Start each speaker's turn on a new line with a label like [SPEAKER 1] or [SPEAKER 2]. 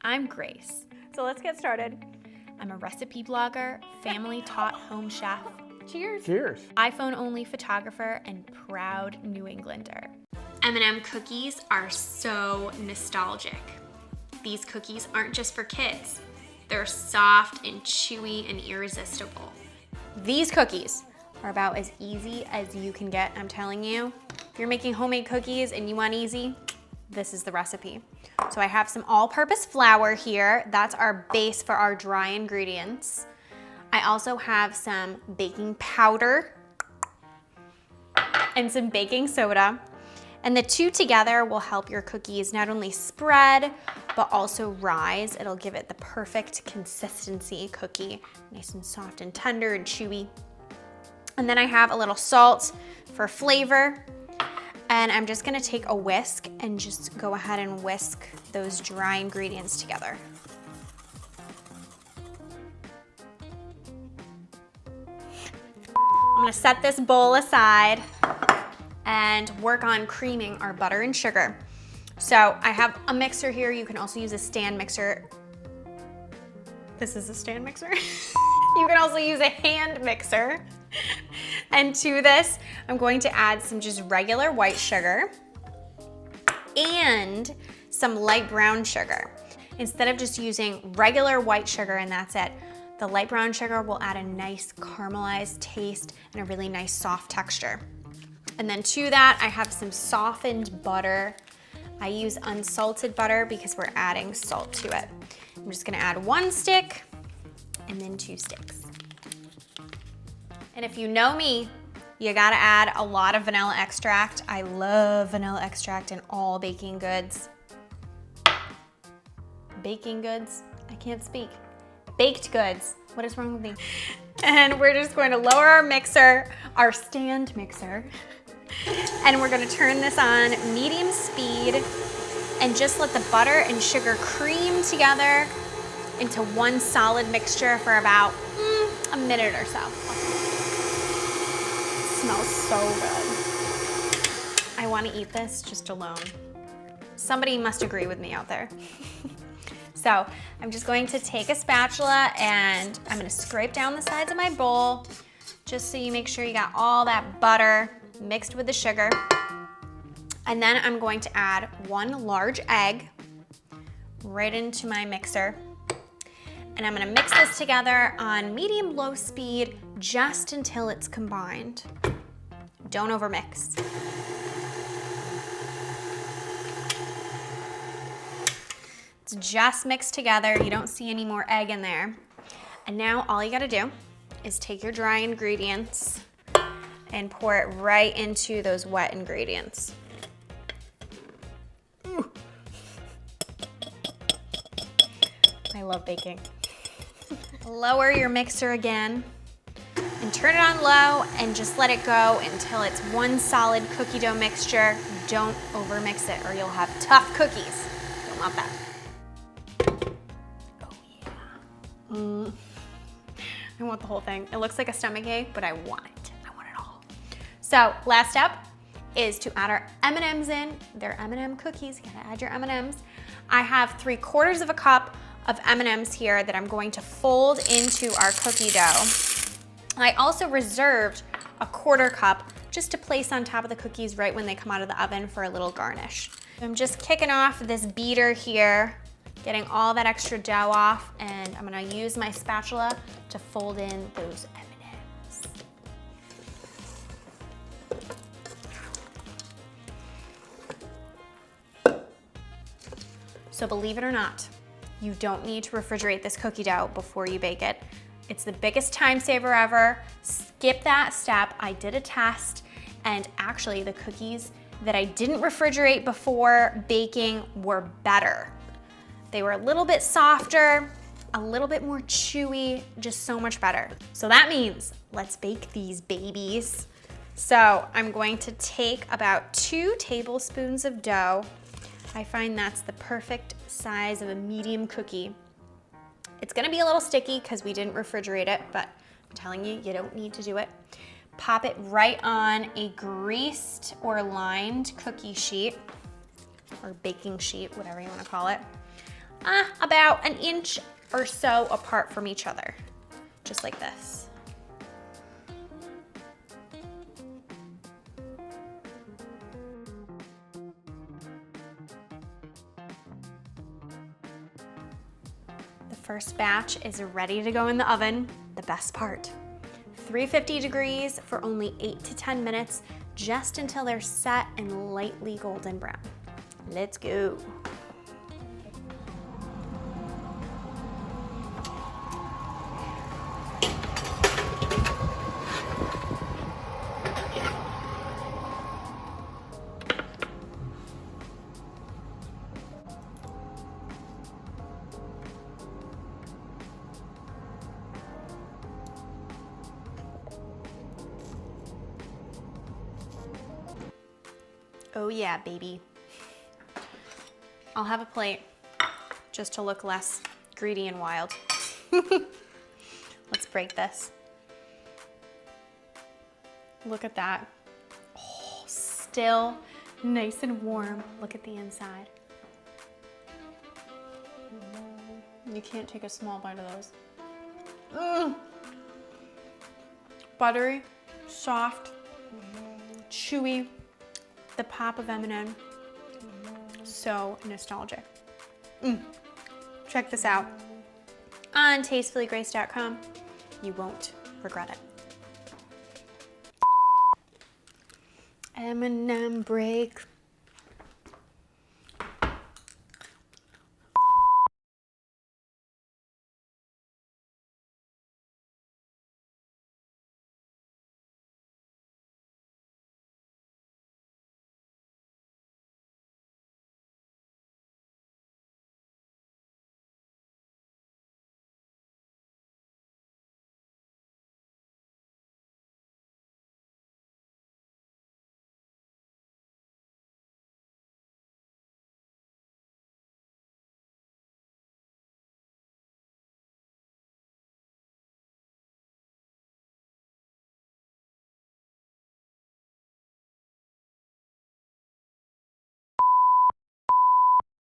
[SPEAKER 1] I'm Grace.
[SPEAKER 2] So let's get started.
[SPEAKER 1] I'm a recipe blogger, family-taught home chef,
[SPEAKER 2] Cheers.
[SPEAKER 3] Cheers.
[SPEAKER 1] iPhone-only photographer, and proud New Englander. M&M cookies are so nostalgic. These cookies aren't just for kids. They're soft and chewy and irresistible. These cookies are about as easy as you can get, I'm telling you. If you're making homemade cookies and you want easy, this is the recipe. So I have some all-purpose flour here. That's our base for our dry ingredients. I also have some baking powder and some baking soda. And the two together will help your cookies not only spread, but also rise. It'll give it the perfect consistency cookie, nice and soft and tender and chewy. And then I have a little salt for flavor. And I'm just gonna take a whisk and just go ahead and whisk those dry ingredients together. I'm gonna set this bowl aside and work on creaming our butter and sugar. So I have a mixer here. You can also use a stand mixer. This is a stand mixer. You can also use a hand mixer. And to this, I'm going to add some just regular white sugar and some light brown sugar. Instead of just using regular white sugar and that's it, the light brown sugar will add a nice caramelized taste and a really nice soft texture. And then to that, I have some softened butter. I use unsalted butter because we're adding salt to it. I'm just gonna add 1 stick and then 2 sticks. And if you know me, you gotta add a lot of vanilla extract. I love vanilla extract in all baking goods. Baking goods? I can't speak. Baked goods. What is wrong with me? And we're just going to lower our mixer, our stand mixer, and we're gonna turn this on medium speed and just let the butter and sugar cream together into one solid mixture for about a minute or so. It smells so good. I wanna eat this just alone. Somebody must agree with me out there. So I'm just going to take a spatula and I'm gonna scrape down the sides of my bowl just so you make sure you got all that butter mixed with the sugar. And then I'm going to add 1 large egg right into my mixer. And I'm gonna mix this together on medium-low speed just until it's combined. Don't overmix. It's just mixed together. You don't see any more egg in there. And now all you gotta do is take your dry ingredients and pour it right into those wet ingredients. Ooh. I love baking. Lower your mixer again and turn it on low and just let it go until it's one solid cookie dough mixture. Don't overmix it or you'll have tough cookies. Don't want that. Oh yeah. I want the whole thing. It looks like a stomach ache, but I want it. I want it all. So last step is to add our M&Ms in. They're M&M cookies. You gotta add your M&Ms. I have 3/4 of a cup of M&Ms here that I'm going to fold into our cookie dough. I also reserved a 1/4 cup just to place on top of the cookies right when they come out of the oven for a little garnish. I'm just kicking off this beater here, getting all that extra dough off, and I'm gonna use my spatula to fold in those M&Ms. So believe it or not, you don't need to refrigerate this cookie dough before you bake it. It's the biggest time saver ever. Skip that step. I did a test, and actually the cookies that I didn't refrigerate before baking were better. They were a little bit softer, a little bit more chewy, just so much better. So that means let's bake these babies. So I'm going to take about 2 tablespoons of dough. I find that's the perfect size of a medium cookie. It's gonna be a little sticky because we didn't refrigerate it, but I'm telling you, you don't need to do it. Pop it right on a greased or lined cookie sheet, or baking sheet, whatever you wanna call it. About about an inch or so apart from each other, just like this. The first batch is ready to go in the oven, the best part. 350 degrees for only 8 to 10 minutes, just until they're set and lightly golden brown. Let's go. Oh yeah, baby. I'll have a plate just to look less greedy and wild. Let's break this. Look at that. Oh, still nice and warm. Look at the inside. You can't take a small bite of those. Buttery, soft, chewy. The pop of M&M, so nostalgic. Check this out on tastefullygrace.com. You won't regret it. M&M break.